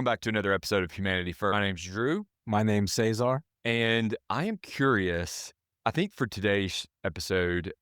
Welcome back to another episode of Humanity First. My name's Drew, My name's Cesar. and I am curious. I think for today's episode,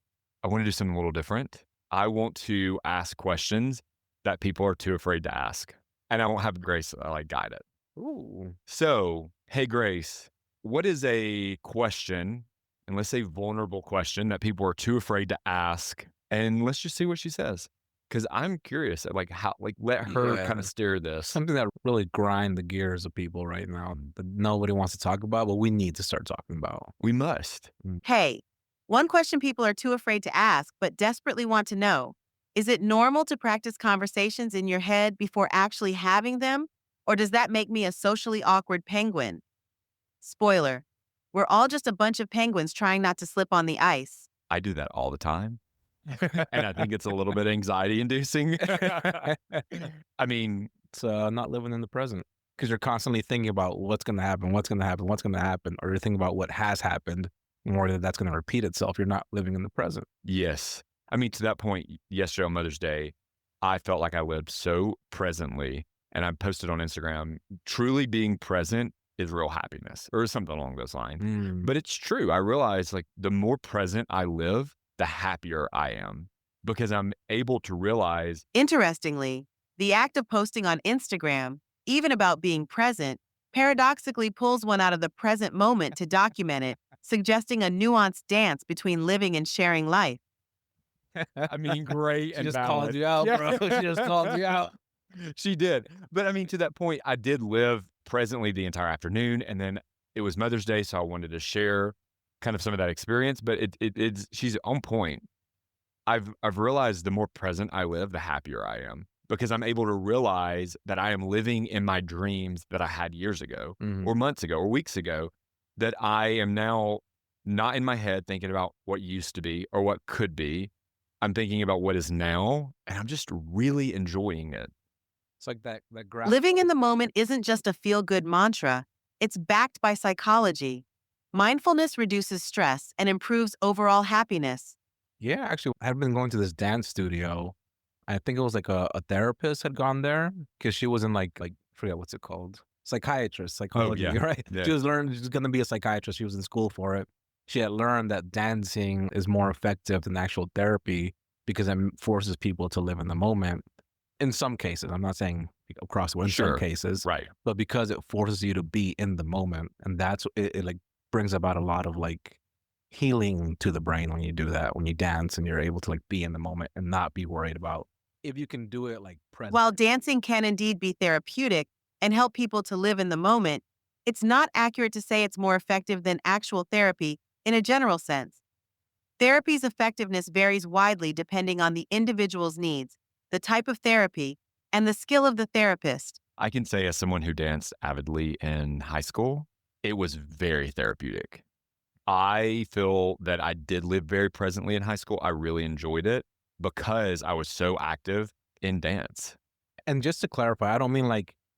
I want to do something a little different. I want to ask questions that people are too afraid to ask, and I won't have Grace guide it. Ooh. So, hey, Grace, what is a question, and let's say vulnerable question that people are too afraid to ask? And let's just see what she says. Because I'm curious, let her kind Yeah. of steer this. Something that really grind the gears of people right now that nobody wants to talk about, but we need to start talking about. We must. Hey, one question people are too afraid to ask but desperately want to know: is it normal to practice conversations in your head before actually having them? Or does that make me a socially awkward penguin? Spoiler: we're all just a bunch of penguins trying not to slip on the ice. I do that all the time. And I think it's a little bit anxiety inducing. I mean, It's not living in the present because you're constantly thinking about what's going to happen, what's going to happen, what's going to happen, or you're thinking about what has happened more that that's going to repeat itself. You're not living in the present. yes. I mean, to that point, yesterday on Mother's Day, I felt like I lived so presently. And I posted on Instagram, truly being present is real happiness or something along those lines. But it's true. I realize the more present I live, the happier I am because I'm able to realize Interestingly, the act of posting on Instagram, even about being present, paradoxically pulls one out of the present moment to document it, suggesting a nuanced dance between living and sharing life. great She just called you out, bro. She just called you out. She did. But I mean, to that point, I did live presently the entire afternoon. And then it was Mother's Day. So I wanted to share kind of some of that experience. But she's on point. I've realized the more present I live, the happier I am because I'm able to realize that I am living in my dreams that I had years ago or months ago or weeks ago, that I am now not in my head thinking about what used to be or what could be. I'm thinking about what is now, and I'm just really enjoying it. It's like that graph. Living in the moment isn't just a feel good mantra, it's backed by psychology. Mindfulness reduces stress and improves overall happiness. Yeah, actually, I've been going to this dance studio. I think it was like a therapist had gone there because she was in forget what's it called, psychiatrist, psychology, yeah. right? Yeah. She's going to be a psychiatrist. She was in school for it. She had learned that dancing is more effective than actual therapy because it forces people to live in the moment. In some cases, I'm not saying across the board, in Sure. some cases, Right. but because it forces you to be in the moment, and that's it brings about a lot of healing to the brain when you do that, when you dance and you're able to be in the moment and not be worried about if you can do it present. While dancing can indeed be therapeutic and help people to live in the moment, it's not accurate to say it's more effective than actual therapy in a general sense. Therapy's effectiveness varies widely depending on the individual's needs, the type of therapy, and the skill of the therapist. I can say, as someone who danced avidly in high school, it was very therapeutic. I feel that I did live very presently in high school. I really enjoyed it because I was so active in dance. And just to clarify, I don't mean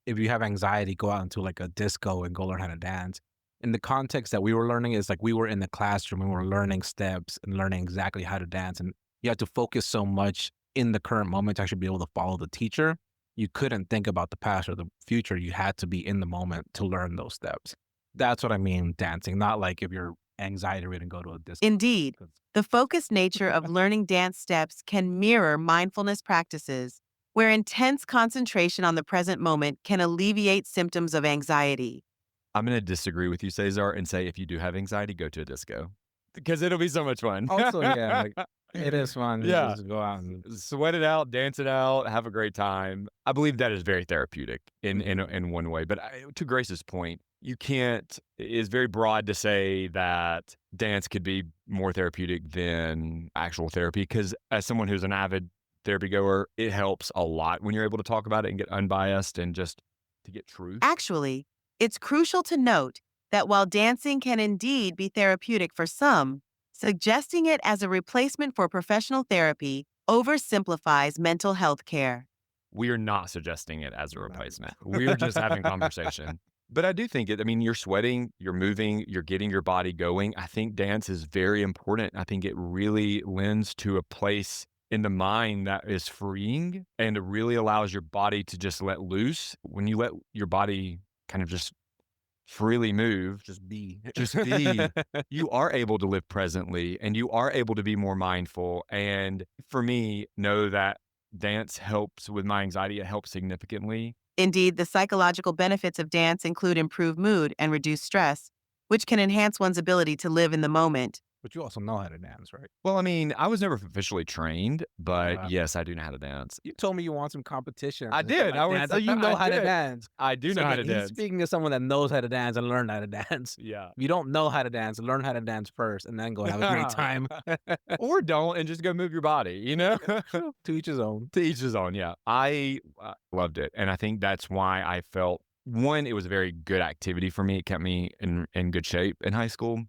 if you have anxiety, go out into a disco and go learn how to dance. In the context that we were learning is we were in the classroom and we were learning steps and learning exactly how to dance. And you had to focus so much in the current moment to actually be able to follow the teacher. You couldn't think about the past or the future. You had to be in the moment to learn those steps. That's what I mean dancing, not if you're anxiety ridden, go to a disco. Indeed, the focused nature of learning dance steps can mirror mindfulness practices, where intense concentration on the present moment can alleviate symptoms of anxiety. I'm going to disagree with you, Cesar, and say if you do have anxiety, go to a disco because it'll be so much fun. Also, yeah, it is fun. Yeah. Just go out and Sweat it out, dance it out, have a great time. I believe that is very therapeutic in one way. But to Grace's point, you can't, it's very broad to say that dance could be more therapeutic than actual therapy because as someone who's an avid therapy goer, it helps a lot when you're able to talk about it and get unbiased and just to get truth. Actually, it's crucial to note that while dancing can indeed be therapeutic for some, suggesting it as a replacement for professional therapy oversimplifies mental health care. We are not suggesting it as a replacement. We're just having conversation. But I do think you're sweating, you're moving, you're getting your body going. I think dance is very important. I think it really lends to a place in the mind that is freeing and it really allows your body to just let loose. When you let your body kind of just freely move, Just be. just be, you are able to live presently and you are able to be more mindful. And for me, know that dance helps with my anxiety. It helps significantly. Indeed, the psychological benefits of dance include improved mood and reduced stress, which can enhance one's ability to live in the moment. But you also know how to dance, right? Well, I mean, I was never officially trained, but Uh, yes, I do know how to dance. you told me you want some competition I and stuff did. like I was, that, so you I know how to did. dance. I do know So how to he's dance. speaking of someone that knows how to dance and learn how to dance. Yeah. If you don't know how to dance, learn how to dance first and then go have a great time. Or don't and just go move your body, you know? To each his own. To each his own. Yeah. I loved it. And I think that's why I felt one, it was a very good activity for me. It kept me in good shape in high school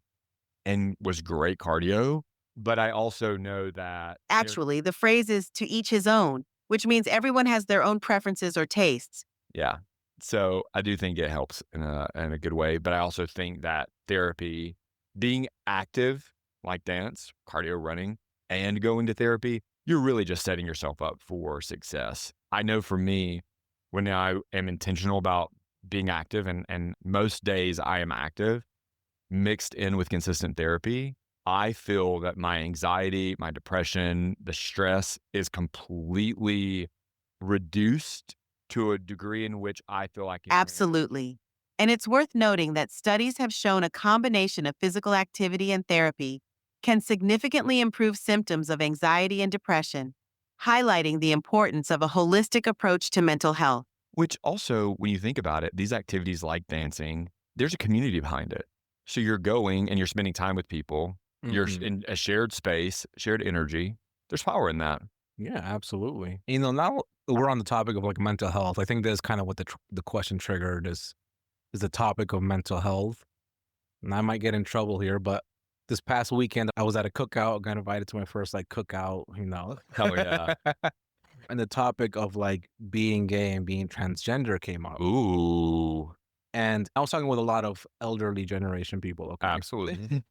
and was great cardio. But I also know that Actually, the phrase is to each his own, which means everyone has their own preferences or tastes. yeah. So I do think it helps in a good way. But I also think that therapy, being active like dance, cardio, running, and going to therapy, you're really just setting yourself up for success. I know for me, when I am intentional about being active, and most days I am active, mixed in with consistent therapy, I feel that my anxiety, my depression, the stress is completely reduced to a degree in which I feel I can handle. Absolutely. And it's worth noting that studies have shown a combination of physical activity and therapy can significantly improve symptoms of anxiety and depression, highlighting the importance of a holistic approach to mental health. Which also, when you think about it, these activities like dancing, there's a community behind it. So you're going and you're spending time with people. You're Mhm. in a shared space, shared energy. There's power in that. Yeah, absolutely. You know, now we're on the topic of like mental health. I think that's kind of what the question triggered is the topic of mental health. And I might get in trouble here, but this past weekend I was at a cookout, got invited to my first like cookout, you know. Hell yeah. And the topic of like being gay and being transgender came up. Ooh, And I was talking with a lot of elderly generation people, okay? absolutely.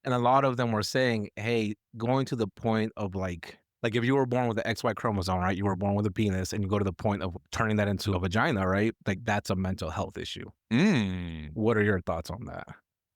And a lot of them were saying, "Hey, going to the point of like if you were born with the XY chromosome, right? You were born with a penis and you go to the point of turning that into a vagina, right? Like that's a mental health issue." Mm. What are your thoughts on that?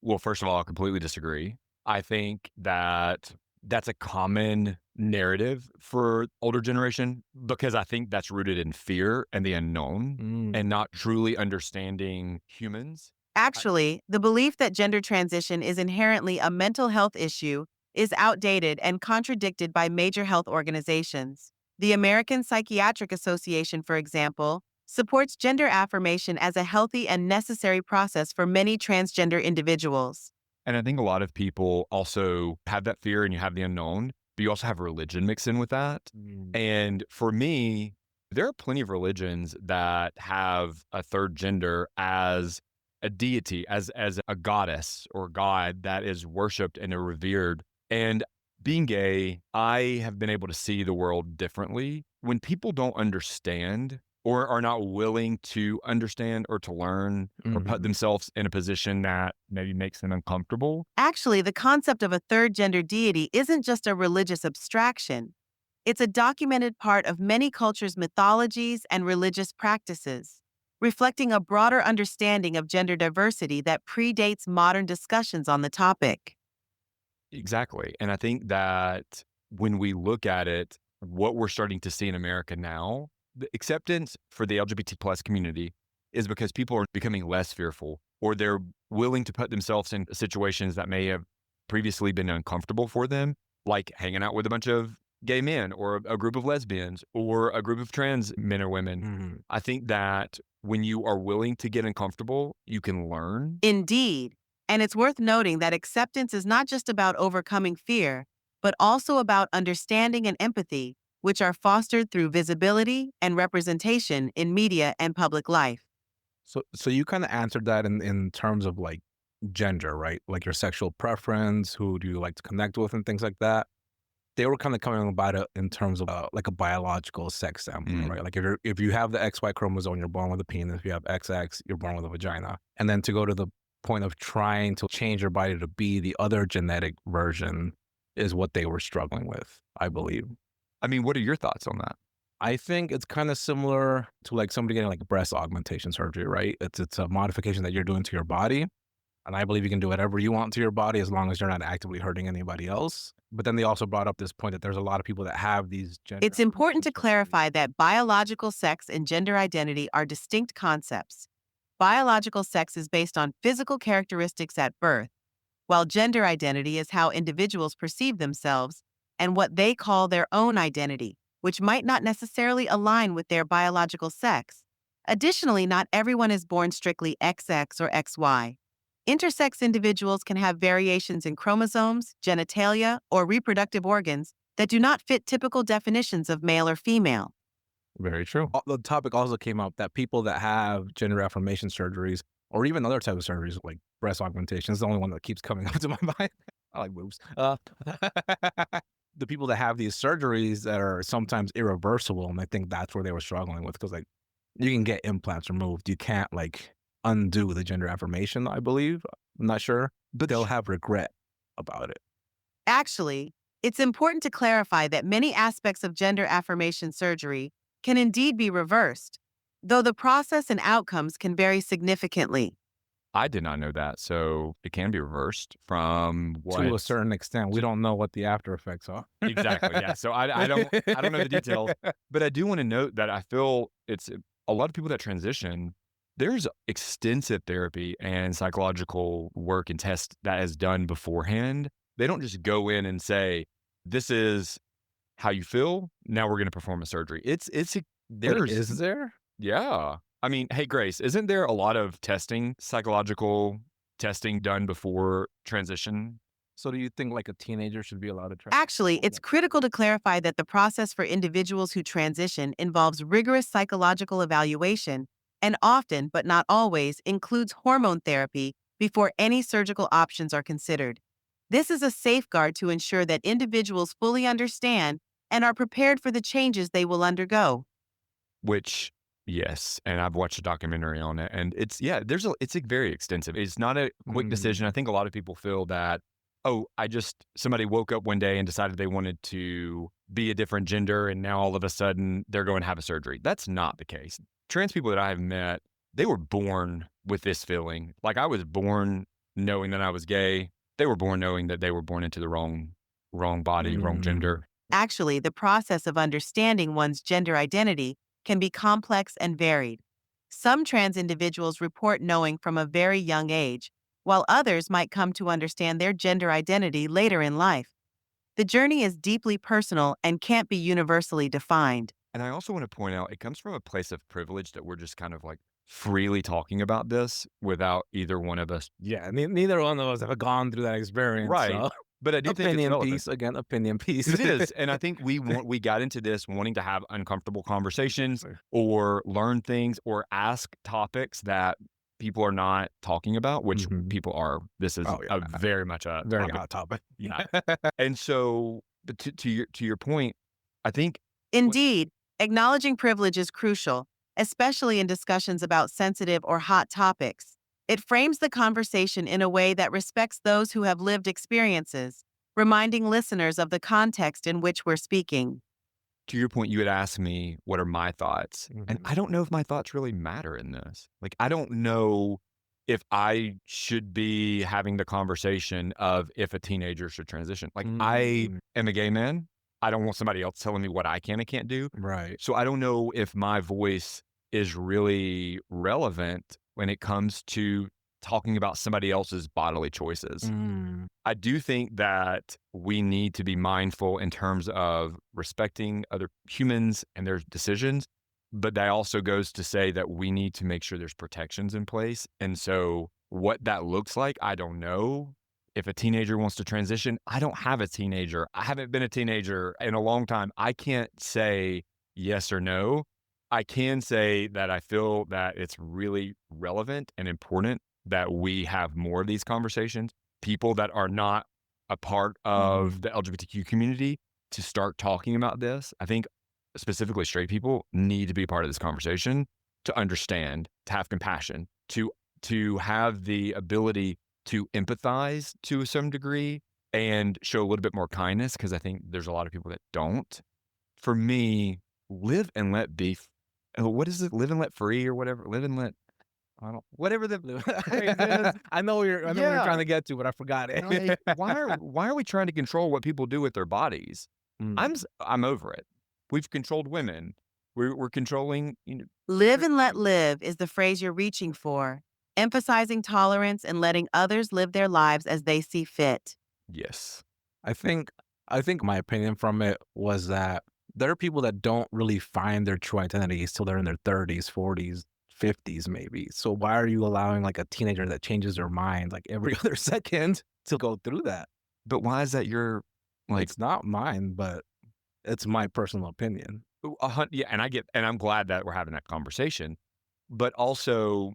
Well, first of all, I completely disagree. I think that that's a common narrative for older generation because I think that's rooted in fear and the unknown Mm, and not truly understanding humans. I Actually, the belief that gender transition is inherently a mental health issue is outdated and contradicted by major health organizations. The American Psychiatric Association, for example, supports gender affirmation as a healthy and necessary process for many transgender individuals. And I think a lot of people also have that fear and you have the unknown, but you also have religion mixed in with that. mm, And for me, there are plenty of religions that have a third gender as a deity, as a goddess or god that is worshipped and revered. And being gay, I have been able to see the world differently. When people don't understand or are not willing to understand or to learn or put mhm. themselves in a position that maybe makes them uncomfortable. Actually, the concept of a third gender deity isn't just a religious abstraction. It's a documented part of many cultures' mythologies and religious practices, reflecting a broader understanding of gender diversity that predates modern discussions on the topic. Exactly. And I think that when we look at it, what we're starting to see in America now, the acceptance for the LGBT plus community is because people are becoming less fearful or they're willing to put themselves in situations that may have previously been uncomfortable for them, like hanging out with a bunch of gay men or a group of lesbians or a group of trans men or women. Mhm. I think that when you are willing to get uncomfortable, you can learn. Indeed, and it's worth noting that acceptance is not just about overcoming fear, but also about understanding and empathy, which are fostered through visibility and representation in media and public life. So you kinda answered that in terms of, like, gender, right? Like, your sexual preference, who do you like to connect with, and things like that. They were kinda coming about it in terms of, like, a biological sex standpoint, Mm. right? Like, if you have the XY chromosome, you're born with a penis. If you have XX, you're born with a vagina. And then to go to the point of trying to change your body to be the other genetic version is what they were struggling with, I believe. I mean, what are your thoughts on that? I think it's kind of similar to like somebody getting like breast augmentation surgery, right? It's a modification that you're doing to your body. And I believe you can do whatever you want to your body as long as you're not actively hurting anybody else. But then they also brought up this point that there's a lot of people that have these gender It's important affirmation to surgeries. clarify that biological sex and gender identity are distinct concepts. Biological sex is based on physical characteristics at birth, while gender identity is how individuals perceive themselves and what they call their own identity, which might not necessarily align with their biological sex. Additionally, not everyone is born strictly XX or XY. Intersex individuals can have variations in chromosomes, genitalia, or reproductive organs that do not fit typical definitions of male or female. Very true. The topic also came up that people that have gender affirmation surgeries or even other types of surgeries like breast augmentation is the only one that keeps coming up to my mind. I like boobs. The people that have these surgeries that are sometimes irreversible, and I think that's where they were struggling with because like you can get implants removed, you can't like undo the gender affirmation. I believe I'm not sure, but they'll have regret about it. Actually, it's important to clarify that many aspects of gender affirmation surgery can indeed be reversed, though the process and outcomes can vary significantly. I did not know that. So it can be reversed from To a what? certain extent, we don't know what the after effects are. Exactly. Yeah. So I don't know the details, but I do want to note that I feel it's a lot of people that transition. There's extensive therapy and psychological work and test that is done beforehand. They don't just go in and say, "This is how you feel. Now we're going to perform a surgery." Wait, There's is there? yeah. I mean, hey Grace, isn't there a lot of testing, psychological testing done before transition? So do you think like a teenager should be allowed to try? Actually, it's critical to clarify that the process for individuals who transition involves rigorous psychological evaluation and often, but not always, includes hormone therapy before any surgical options are considered. This is a safeguard to ensure that individuals fully understand and are prepared for the changes they will undergo. Which, yes, and I've watched a documentary on it, and it's a very extensive. It's not a quick decision. I Mm, think a lot of people feel that, oh, somebody woke up one day and decided they wanted to be a different gender, and now all of a sudden they're going to have a surgery. That's not the case. Trans people that I have met, they were born with this feeling. Like I was born knowing that I was gay. They were born knowing that they were born into the wrong body, wrong mm. gender. Actually, the process of understanding one's gender identity can be complex and varied. Some trans individuals report knowing from a very young age, while others might come to understand their gender identity later in life. The journey is deeply personal and can't be universally defined. And I also want to point out it comes from a place of privilege that we're just kind of like freely talking about this without either one of us. Yeah, neither one of us have gone through that experience, Right. so But I do think it's opinion relevant. piece, again, opinion piece. It is. And I think we got into this wanting to have uncomfortable conversations Sure. or learn things or ask topics that people are not talking about, which Mhm. people are. This is Oh, a yeah, very much a very topic. hot topic. Yeah. And so but to your point, I think what Indeed, acknowledging privilege is crucial, especially in discussions about sensitive or hot topics. It frames the conversation in a way that respects those who have lived experiences, reminding listeners of the context in which we're speaking. to your point, you had asked me, what are my thoughts? And Mhm. I don't know if my thoughts really matter in this. Like, I don't know if I should be having the conversation of if a teenager should transition. Like, I Mm, am a gay man. I don't want somebody else telling me what I can and can't do. right. So I don't know if my voice is really relevant when it comes to talking about somebody else's bodily choices. Mm, I do think that we need to be mindful in terms of respecting other humans and their decisions, but that also goes to say that we need to make sure there's protections in place. And so, what that looks like, I don't know. If a teenager wants to transition, I don't have a teenager. I haven't been a teenager in a long time. I can't say yes or no. I can say that I feel that it's really relevant and important that we have more of these conversations, people that are not a part of mhm. the LGBTQ community to start talking about this. I think specifically straight people need to be part of this conversation to understand, to have compassion, to have the ability to empathize to some degree and show a little bit more kindness because I think there's a lot of people that don't. for me, live and let be. What is it? Live and let free or whatever. Live and let. I don't. Whatever the phrase is. I know where you're Yeah. trying to get to, but I forgot it. Like, why are we trying to control what people do with their bodies? Mm, I'm over it. We've controlled women. We're controlling. Live and let live is the phrase you're reaching for, emphasizing tolerance and letting others live their lives as they see fit. Yes. I think I think my opinion from it was that there are people that don't really find their true identity till they're in their 30s, 40s, 50s maybe. So why are you allowing like a teenager that changes their mind like every other second to go through that? But why is that your like It's not mine, but it's my personal opinion. yeah? And I'm glad that we're having that conversation. But also,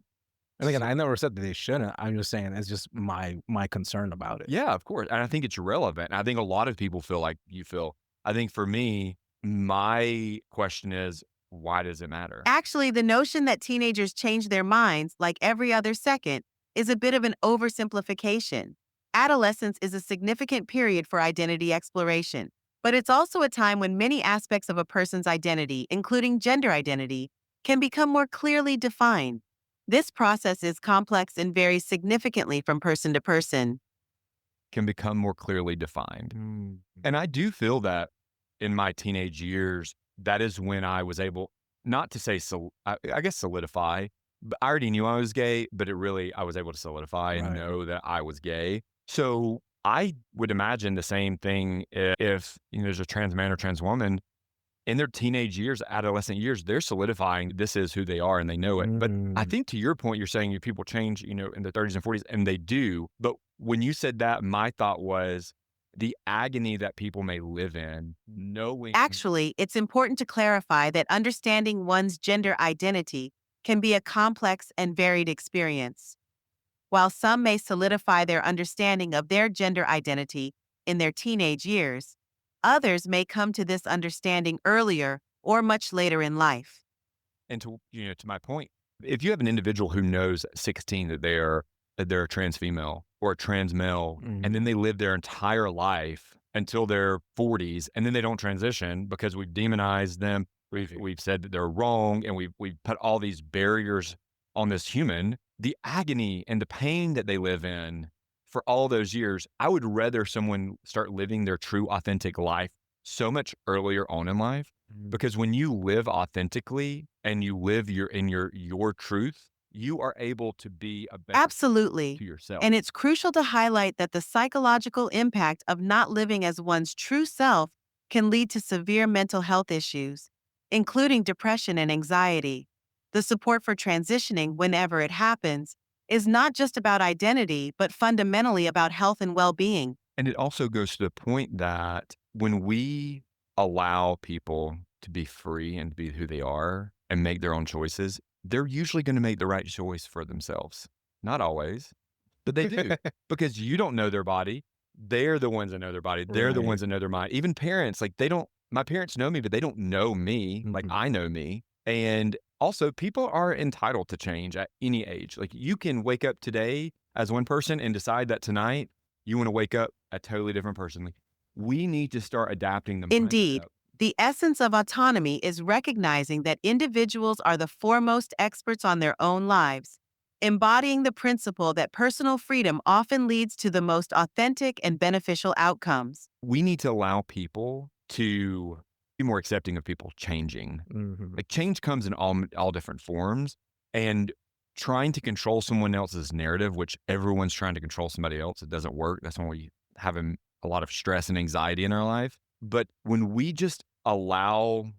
And again, so, I never said that they shouldn't. I'm just saying it's just my concern about it. yeah, of course. And I think it's relevant. And I think a lot of people feel like you feel. I think for me, my question is, why does it matter? Actually, the notion that teenagers change their minds like every other second is a bit of an oversimplification. Adolescence is a significant period for identity exploration, but it's also a time when many aspects of a person's identity, including gender identity, can become more clearly defined. This process is complex and varies significantly from person to person. Can become more clearly defined. Mm. And I do feel that in my teenage years, that is when I was able, not to say, I guess solidify, but I already knew I was gay, but I was able to solidify and Right. know that I was gay. So I would imagine the same thing if there's a trans man or trans woman in their teenage years, adolescent years, they're solidifying this is who they are and they know it. But I Mm. think to your point, you're saying people change, in their 30s and 40s, and they do. But when you said that, my thought was the agony that people may live in, knowing. Actually, it's important to clarify that understanding one's gender identity can be a complex and varied experience. While some may solidify their understanding of their gender identity in their teenage years, others may come to this understanding earlier or much later in life. And to my point, if you have an individual who knows at 16 that they're a trans female or a trans male, and Mhm. then they live their entire life until their 40s, and then they don't transition because we've demonized them, we've said that they're wrong, and we've put all these barriers on this human, the agony and the pain that they live in for all those years, I would rather someone start living their true authentic life so much earlier on in life, Mm. because when you live authentically and you live your truth, you are able to be a better Absolutely. to yourself. And it's crucial to highlight that the psychological impact of not living as one's true self can lead to severe mental health issues, including depression and anxiety. The support for transitioning, whenever it happens, is not just about identity, but fundamentally about health and well being. And it also goes to the point that when we allow people to be free and to be who they are and make their own choices, they're usually going to make the right choice for themselves. Not always, but they do, because you don't know their body. They're the ones that know their body. They're the Right. ones that know their mind. Even parents, like my parents know me, but they don't know me like Mhm. I know me. And also, people are entitled to change at any age. Like, you can wake up today as one person and decide that tonight you want to wake up a totally different person. Like, we need to start adapting the Indeed, mindset. the essence of autonomy is recognizing that individuals are the foremost experts on their own lives, embodying the principle that personal freedom often leads to the most authentic and beneficial outcomes. We need to allow people to be more accepting of people changing. Mhm. Like, change comes in all different forms, and trying to control someone else's narrative, which everyone's trying to control somebody else, it doesn't work. That's when we have a lot of stress and anxiety in our life. But when we just allow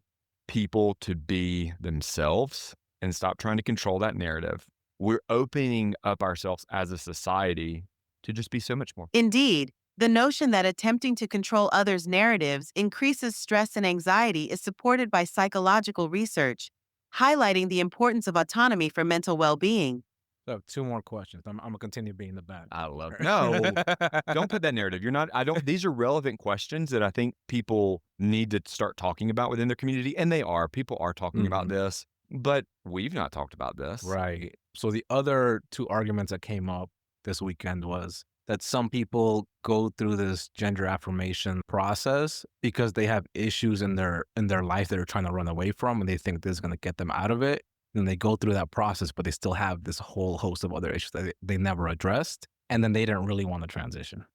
people to be themselves and stop trying to control that narrative, we're opening up ourselves as a society to just be so much more. Indeed, the notion that attempting to control others' narratives increases stress and anxiety is supported by psychological research, highlighting the importance of autonomy for mental well being. So 2 more questions. I'm gonna continue being the bad I cop love no. here. Don't put that narrative. You're not I don't these are relevant questions that I think people need to start talking about within their community, and they are. People are talking about Mhm. this, but we've not talked about this. Right. So the other 2 arguments that came up this weekend was that some people go through this gender affirmation process because they have issues in their life that they're trying to run away from, and they think this is going to get them out of it. And they go through that process, but they still have this whole host of other issues that they never addressed, and then they didn't really want to transition.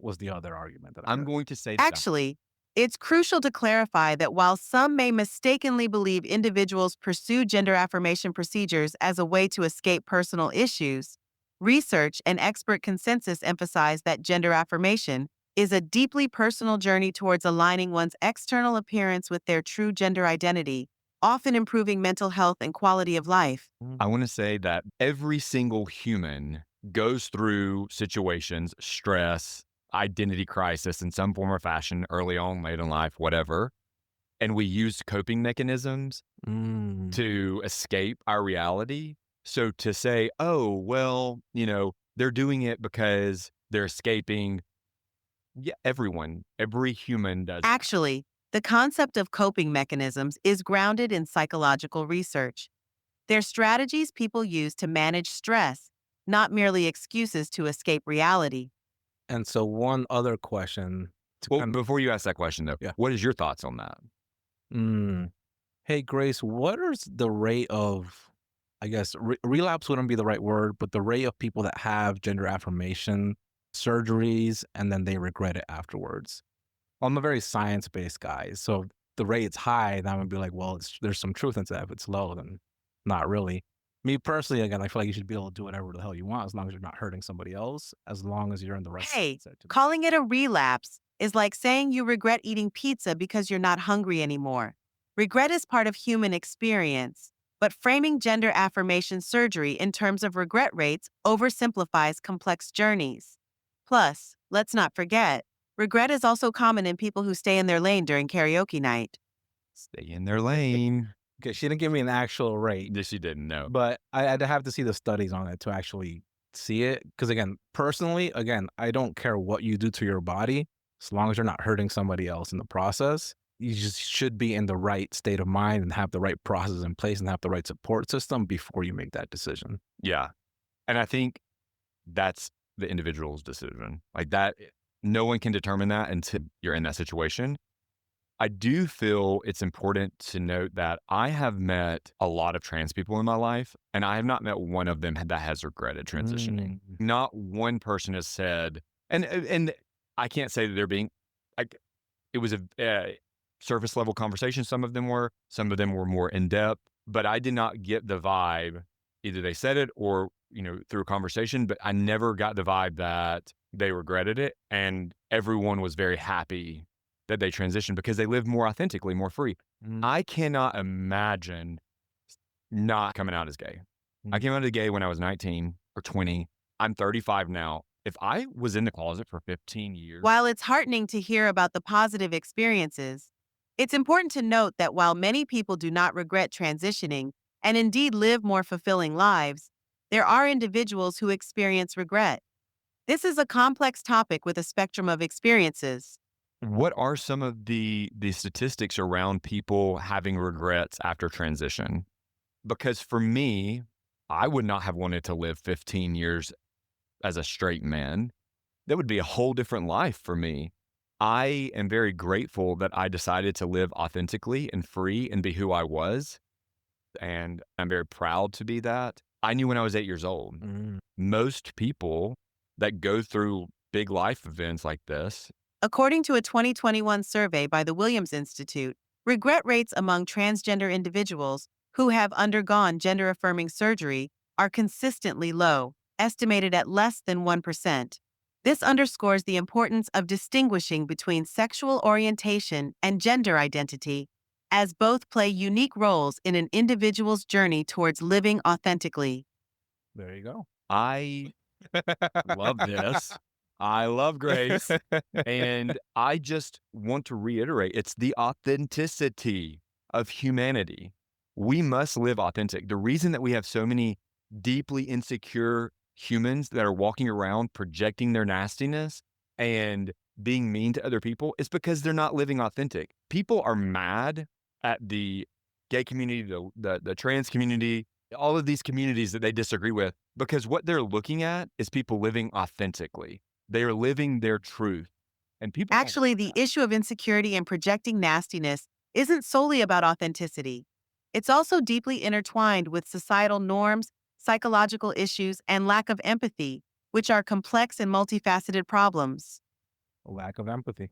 Was the other argument that I I'm heard. going to say that. Actually, it's crucial to clarify that while some may mistakenly believe individuals pursue gender affirmation procedures as a way to escape personal issues, research and expert consensus emphasize that gender affirmation is a deeply personal journey towards aligning one's external appearance with their true gender identity, often improving mental health and quality of life. I want to say that every single human goes through situations, stress, identity crisis in some form or fashion, early on, late in life, whatever. And we use coping mechanisms Mm. to escape our reality. So to say, oh, well, they're doing it because they're escaping. Yeah, every human does that. Actually, the concept of coping mechanisms is grounded in psychological research. They're strategies people use to manage stress, not merely excuses to escape reality. And so one other question to Well, kind before you ask that question, though, yeah. what is your thoughts on that? Mm. Hey, Grace, what is the rate of, I guess, relapse wouldn't be the right word, but the rate of people that have gender affirmation surgeries and then they regret it afterwards? I'm a very science-based guy, so if the rate's high, then I'm gonna be like, well, there's some truth into that. If it's low, then not really. Me personally, again, I feel like you should be able to do whatever the hell you want as long as you're not hurting somebody else, as long as you're in the right Hey, mindset to. calling it a relapse is like saying you regret eating pizza because you're not hungry anymore. Regret is part of human experience, but framing gender affirmation surgery in terms of regret rates oversimplifies complex journeys. Plus, let's not forget, regret is also common in people who stay in their lane during karaoke night. Stay in their lane. Okay, she didn't give me an actual rate. This you didn't know. But I'd have to see the studies on it to actually see it. Because again, personally, again, I don't care what you do to your body, as long as you're not hurting somebody else in the process. You just should be in the right state of mind and have the right process in place and have the right support system before you make that decision. Yeah. And I think that's the individual's decision. Like that, no one can determine that until you're in that situation. I do feel it's important to note that I have met a lot of trans people in my life, and I have not met one of them that has regretted transitioning. Mm. Not one person has said, and I can't say that they're being like it was a surface level conversation. Some of them were more in depth, but I did not get the vibe. Either they said it or through a conversation, but I never got the vibe that they regretted it, and everyone was very happy that they transitioned because they live more authentically, more free. Mm. I cannot imagine not coming out as gay. I Mm. came out as gay when I was 19 or 20. I'm 35 now. If I was in the closet for 15 years, While it's heartening to hear about the positive experiences, it's important to note that while many people do not regret transitioning and indeed live more fulfilling lives, there are individuals who experience regret. This is a complex topic with a spectrum of experiences. what are some of the statistics around people having regrets after transition? Because for me, I would not have wanted to live 15 years as a straight man. That would be a whole different life for me. I am very grateful that I decided to live authentically and free and be who I was. And I'm very proud to be that. I knew when I was 8 years old. Mm. Most people that go through big life events like this, According to a 2021 survey by the Williams Institute, regret rates among transgender individuals who have undergone gender affirming surgery are consistently low, estimated at less than 1%. This underscores the importance of distinguishing between sexual orientation and gender identity, as both play unique roles in an individual's journey towards living authentically. There you go. I love this. I love Grace. And I just want to reiterate it's the authenticity of humanity. We must live authentic. The reason that we have so many deeply insecure humans that are walking around projecting their nastiness and being mean to other people is because they're not living authentic. People are mad at the gay community, the trans community, all of these communities that they disagree with, because what they're looking at is people living authentically. They are living their truth. And people don't Actually, like the that. issue of insecurity and projecting nastiness isn't solely about authenticity. It's also deeply intertwined with societal norms, psychological issues, and lack of empathy, which are complex and multifaceted problems. A lack of empathy.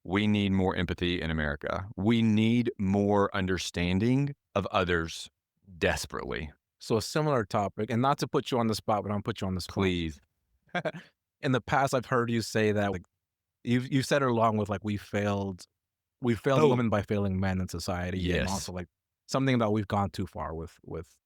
We need more empathy in America. We need more understanding of others desperately. So a similar topic, and not to put you on the spot, but I'm put you on the spot. Please. In the past, I've heard you say that like you've said it along with like we failed Oh, women by failing men in society, and yes. also like something that we've gone too far with.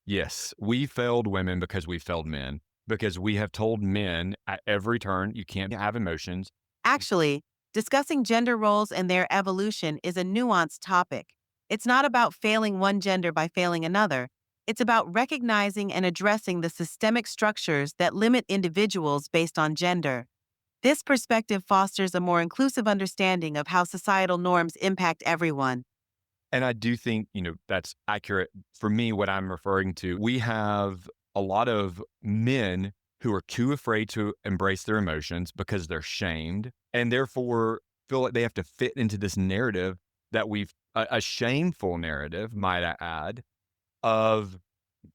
Yes. We failed women because we failed men, because we have told men at every turn, you can't have emotions. Actually, discussing gender roles and their evolution is a nuanced topic. It's not about failing one gender by failing another. It's about recognizing and addressing the systemic structures that limit individuals based on gender. This perspective fosters a more inclusive understanding of how societal norms impact everyone. And I do think, that's accurate. For me, what I'm referring to, we have a lot of men who are too afraid to embrace their emotions because they're shamed and therefore feel like they have to fit into this narrative that a shameful narrative, might I add, of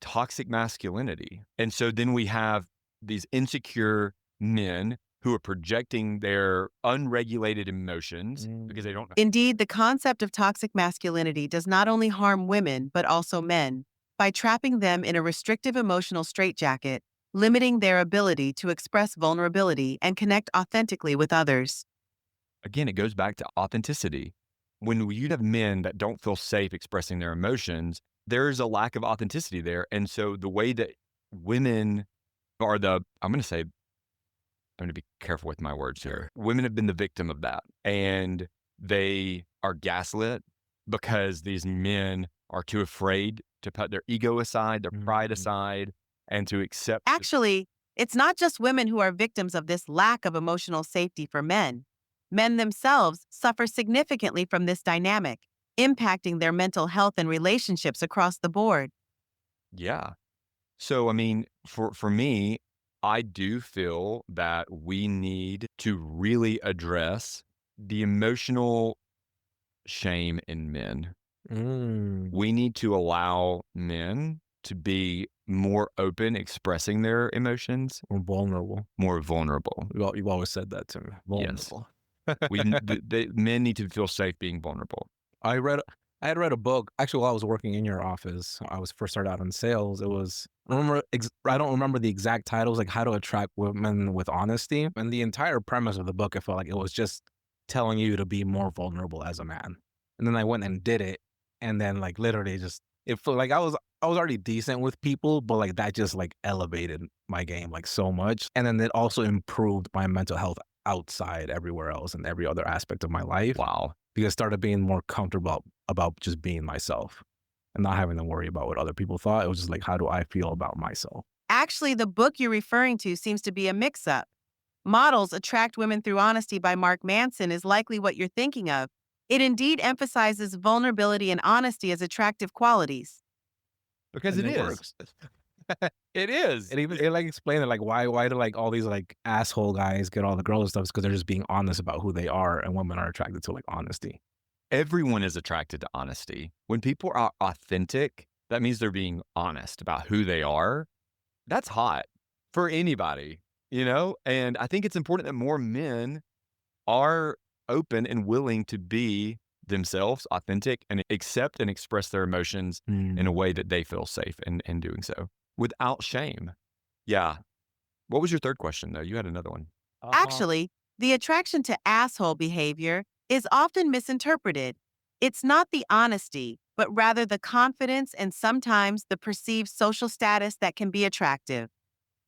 toxic masculinity. And so then we have these insecure men who are projecting their unregulated emotions because they don't know. Indeed, the concept of toxic masculinity does not only harm women, but also men, by trapping them in a restrictive emotional straitjacket, limiting their ability to express vulnerability and connect authentically with others. Again, it goes back to authenticity. When you have men that don't feel safe expressing their emotions, there's a lack of authenticity there. And so the way that women are I'm going to be careful with my words here. Women have been the victim of that, and they are gaslit because these men are too afraid to put their ego aside, their pride Mm. aside, and to accept. Actually, it's not just women who are victims of this lack of emotional safety for men. Men themselves suffer significantly from this dynamic, impacting their mental health and relationships across the board. Yeah. So, I mean, for me, I do feel that we need to really address the emotional shame in men. Mm. We need to allow men to be more open expressing their emotions, We're vulnerable. more vulnerable. You've always said that to me. Yes. Vulnerable. The men need to feel safe being vulnerable. I read I had read a book actually while I was working in your office. I was first started out in sales. It was I don't remember the exact title. It was like How to Attract Women with Honesty. And the entire premise of the book, I felt like it was just telling you to be more vulnerable as a man. And then I went and did it. And then like literally just it felt like I was already decent with people, but like that just like elevated my game like so much. And then it also improved my mental health outside everywhere else and every other aspect of my life Wow. because I started being more comfortable about just being myself and not having to worry about what other people thought. It was just like, how do I feel about myself? Actually, the book you're referring to seems to be a mix up. Models Attract Women Through Honesty by Mark Manson is likely what you're thinking of. It indeed emphasizes vulnerability and honesty as attractive qualities. Because And it it is. works. It is. It like explained it like why do like all these like asshole guys get all the girls and stuff? Because they're just being honest about who they are, and women are attracted to like honesty. Everyone is attracted to honesty. When people are authentic, that means they're being honest about who they are. That's hot for anybody. And I think it's important that more men are open and willing to be themselves, authentic, and accept and express their emotions in a Mm. way that they feel safe in doing so without shame. Yeah. What was your third question, though? You had another one. Actually, the attraction to asshole behavior is often misinterpreted. It's not the honesty, but rather the confidence and sometimes the perceived social status that can be attractive.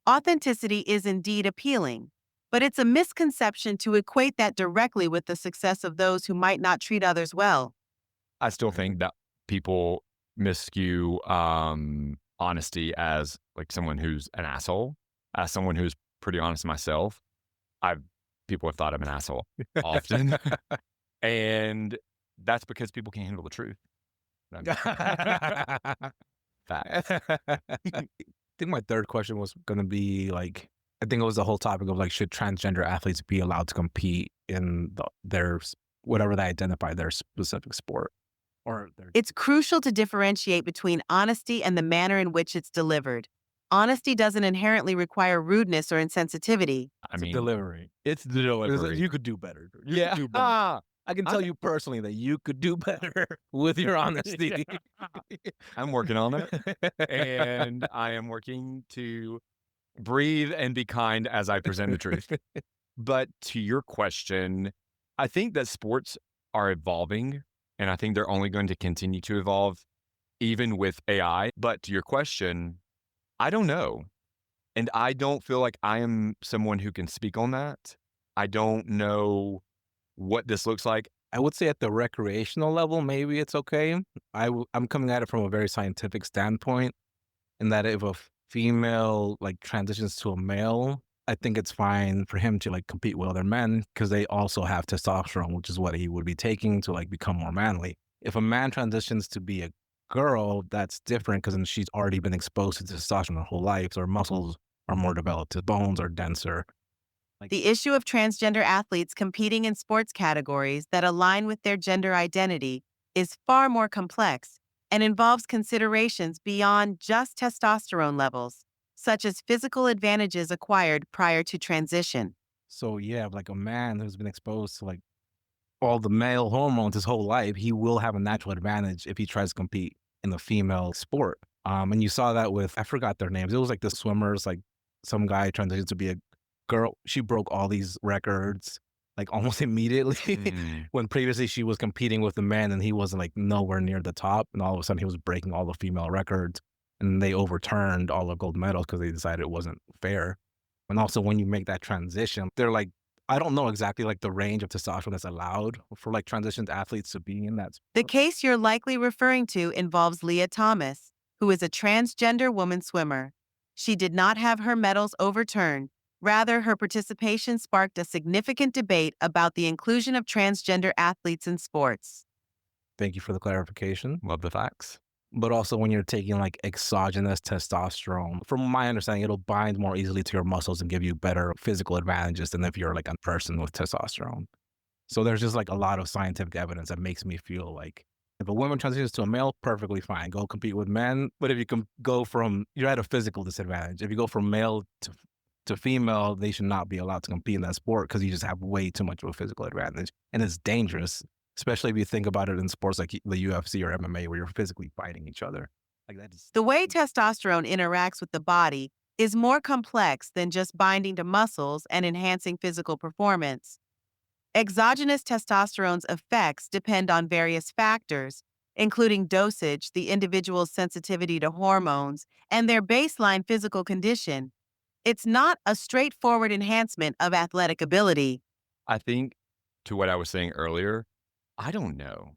Authenticity is indeed appealing, but it's a misconception to equate that directly with the success of those who might not treat others well. I still think that people miscue honesty as like someone who's an asshole. As someone who's pretty honest myself, I've people have thought I'm an asshole often, and that's because people can't handle the truth. I'm just- Facts. I think my third question was gonna be like, I think it was the whole topic of like, should transgender athletes be allowed to compete in whatever they identify their specific sport or their. It's crucial to differentiate between honesty and the manner in which it's delivered. Honesty doesn't inherently require rudeness or insensitivity. I It's a mean, delivery. it's the It's like, delivery. you could do better. You could Yeah. do better. I can tell I'm you personally that you could do better with your honesty. I'm working on it, and I am working to breathe and be kind as I present the truth. But to your question, I think that sports are evolving, and I think they're only going to continue to evolve even with AI. But to your question, I don't know. And I don't feel like I am someone who can speak on that. I don't know what this looks like. I would say at the recreational level, maybe it's okay. I'm coming at it from a very scientific standpoint, in that if a female like transitions to a male, I think it's fine for him to like compete with other men because they also have testosterone, which is what he would be taking to like become more manly. If a man transitions to be a girl, that's different because then she's already been exposed to testosterone her whole life, so her muscles are more developed, his bones are denser. Like, The issue of transgender athletes competing in sports categories that align with their gender identity is far more complex and involves considerations beyond just testosterone levels, such as physical advantages acquired prior to transition. so yeah, like a man who's been exposed to like all the male hormones his whole life, he will have a natural advantage if he tries to compete in the female sport. And you saw that with, I forgot their names. It was like the swimmers, like some guy transitioned to be a girl. She broke all these records like almost immediately Mm. when previously she was competing with the men and he wasn't like nowhere near the top. And all of a sudden he was breaking all the female records and they overturned all the gold medals because they decided it wasn't fair. And also when you make that transition, they're like, I don't know exactly like the range of testosterone that's allowed for like transitioned athletes to be in that The sport. case you're likely referring to involves Leah Thomas, who is a transgender woman swimmer. She did not have her medals overturned. Rather, her participation sparked a significant debate about the inclusion of transgender athletes in sports. Thank you for the clarification. Love the facts. But also when you're taking like exogenous testosterone, from my understanding, it'll bind more easily to your muscles and give you better physical advantages than if you're like a person with testosterone. So there's just like a lot of scientific evidence that makes me feel like if a woman transitions to a male, perfectly fine. Go compete with men. But if you can go from, you're at a physical disadvantage. If you go from male to female, they should not be allowed to compete in that sport because you just have way too much of a physical advantage. And it's dangerous, especially if you think about it in sports like the UFC or MMA where you're physically fighting each other. Like that is. The way testosterone interacts with the body is more complex than just binding to muscles and enhancing physical performance. Exogenous testosterone's effects depend on various factors, including dosage, the individual's sensitivity to hormones, and their baseline physical condition. It's not a straightforward enhancement of athletic ability. I think to what I was saying earlier, I don't know.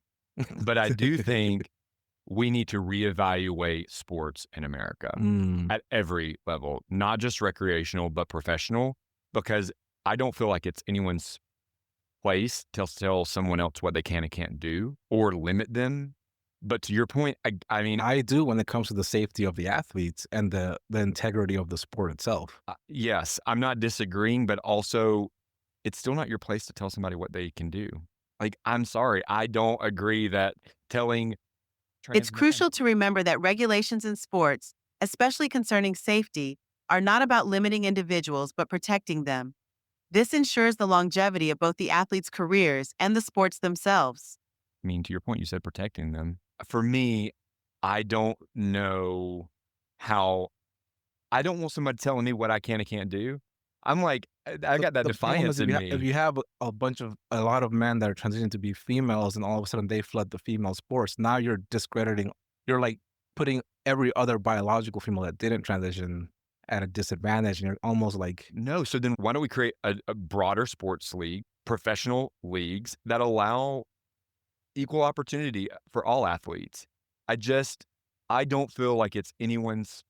But I do think we need to reevaluate sports in America Mm. at every level, not just recreational, but professional, because I don't feel like it's anyone's place to tell someone else what they can and can't do or limit them. But to your point, I mean, I do when it comes to the safety of the athletes and the integrity of the sport itself. yes, I'm not disagreeing, but also it's still not your place to tell somebody what they can do. Like, I'm sorry, I don't agree that telling It's trans men. crucial to remember that regulations in sports, especially concerning safety, are not about limiting individuals but protecting them. This ensures the longevity of both the athletes' careers and the sports themselves. I mean, to your point, you said protecting them. For me, I don't know how. I don't want somebody telling me what I can and can't do. I'm like, I got that The problem defiance is in if me. you have a lot of men that are transitioning to be females and all of a sudden they flood the female sports, now you're discrediting, you're like putting every other biological female that didn't transition at a disadvantage. And you're almost like, No, so then why don't we create a broader sports league, professional leagues that allow equal opportunity for all athletes? I just, I don't feel like it's anyone's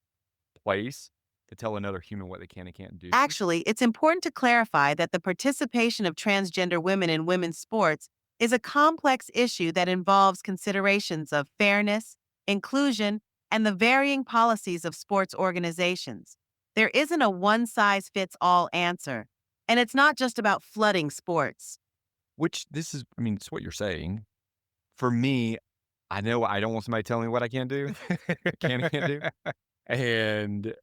place to tell another human what they can and can't do. Actually, it's important to clarify that the participation of transgender women in women's sports is a complex issue that involves considerations of fairness, inclusion, and the varying policies of sports organizations. There isn't a one size fits all answer. And it's not just about flooding sports. Which this is, I mean, it's what you're saying. For me, I know I don't want somebody telling me what I can do, can and can't do, and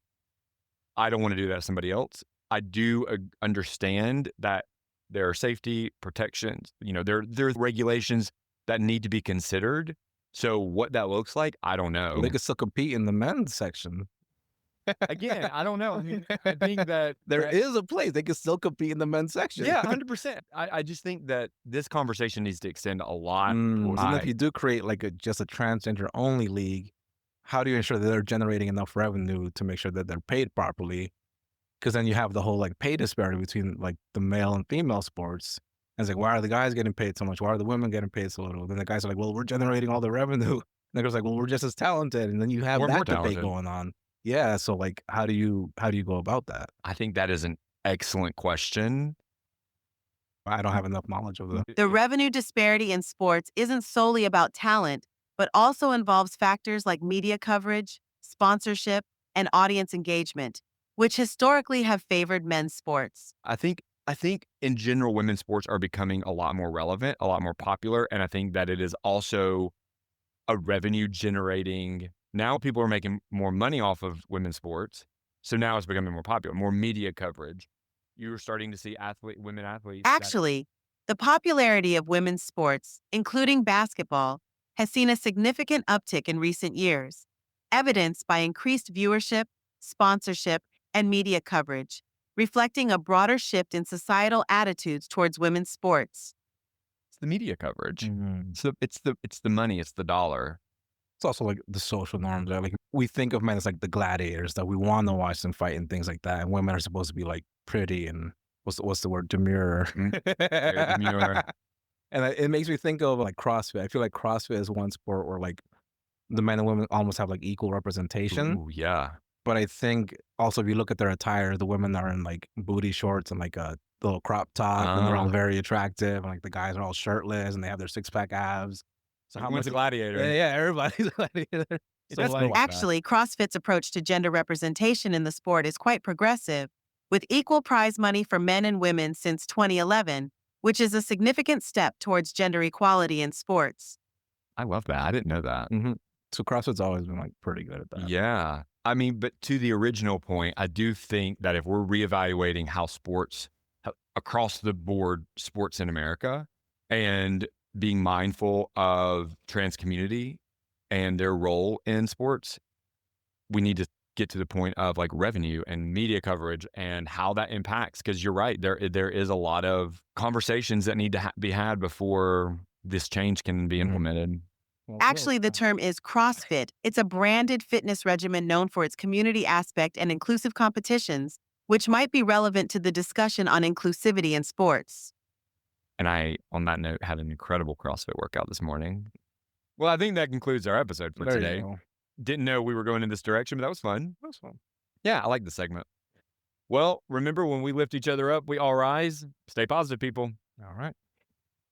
I don't want to do that to somebody else. I do understand that there are safety protections. There are regulations that need to be considered. So what that looks like, I don't Well, they know. could still compete in the men's section. Again, I don't know. I mean, I think that There is a place they can still compete in the men's section. yeah, 100%. I just think that this conversation needs to extend a lot. So then if you do create like just a transgender only league, how do you ensure that they're generating enough revenue to make sure that they're paid properly? Because then you have the whole like pay disparity between like the male and female sports. And it's like, why are the guys getting paid so much? Why are the women getting paid so little? Then the guys are like, well, we're generating all the revenue. And the girl's like, well, we're just as talented. And then you have We're more that debate talented. going on. Yeah. So like, how do you go about that? I think that is an excellent question. I don't have enough knowledge of The revenue disparity in sports isn't solely about talent, but also involves factors like media coverage, sponsorship, and audience engagement, which historically have favored men's sports. I think in general, women's sports are becoming a lot more relevant, a lot more popular, and I think that it is also a revenue generating. Now people are making more money off of women's sports, so now it's becoming more popular, more media coverage. You're starting to see women athletes that Actually, the popularity of women's sports, including basketball, has seen a significant uptick in recent years, evidenced by increased viewership, sponsorship, and media coverage, reflecting a broader shift in societal attitudes towards women's sports. it's the media coverage. Mhm. So it's the money, it's the dollar. It's also like the social norms, right? Like we think of men as like the gladiators that we want to watch them fight and things like that. And women are supposed to be like pretty and what's the word? Demure. Very demure. And it makes me think of like CrossFit. I feel like CrossFit is one sport where like the men and women almost have like equal representation. Ooh, yeah. But I think also if you look at their attire, the women are in like booty shorts and like a little crop top, and they're all Ah. very attractive. And like the guys are all shirtless and they have their six pack abs. So how Everyone's much? a gladiator. Yeah, everybody's a gladiator. So That's like, cool. Actually, CrossFit's approach to gender representation in the sport is quite progressive, with equal prize money for men and women since 2011, which is a significant step towards gender equality in sports. I love that. I didn't know that. So CrossFit's always been like pretty good at that. Yeah. I mean, but to the original point, I do think that if we're reevaluating how sports across the board, sports in America, and being mindful of trans community and their role in sports, we need to get to the point of like revenue and media coverage and how that impacts. Because you're right, there is a lot of conversations that need to be had before this change can be implemented. Actually, the term is CrossFit. It's a branded fitness regimen known for its community aspect and inclusive competitions, which might be relevant to the discussion on inclusivity in sports. And I, on that note, had an incredible CrossFit workout this morning. Well, I think that concludes our episode for There you today. go. Didn't know we were going in this direction, but that was fun. That's fun. Yeah, I like the segment. Well, remember when we lift each other up, we all rise. Stay positive, people. All right.